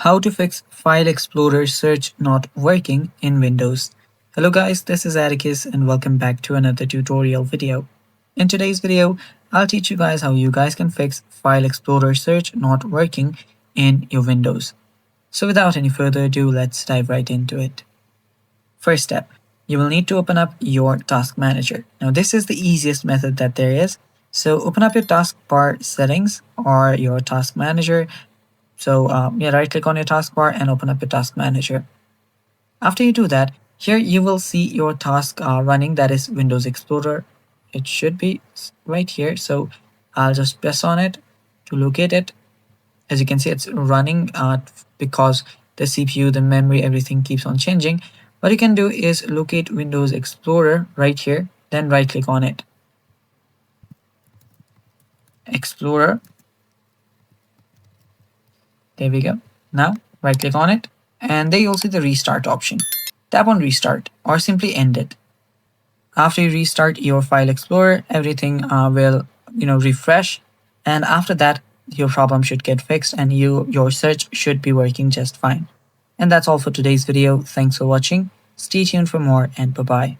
How to fix File Explorer search not working in Windows. Hello guys, this is Atticus and welcome back to another tutorial video. In today's video, I'll teach you guys how you guys can fix File Explorer search not working in your Windows. So without any further ado, let's dive right into it. First step, you will need to open up your Task Manager. Now this is the easiest method that there is. So open up your taskbar settings or your Task Manager. So right click on your taskbar and open up your Task Manager. After you do that, here you will see your task running, that is Windows Explorer. It should be right here. So I'll just press on it to locate it. As you can see, it's running because the CPU, the memory, everything keeps on changing. What you can do is locate Windows Explorer right here, then right click on it. Explorer. There we go. Now right click on it and there you'll see the restart option. Tap on restart or simply end it. After you restart your File Explorer, everything will refresh, and after that your problem should get fixed and your search should be working just fine. And that's all for today's video. Thanks for watching. Stay tuned for more and bye bye.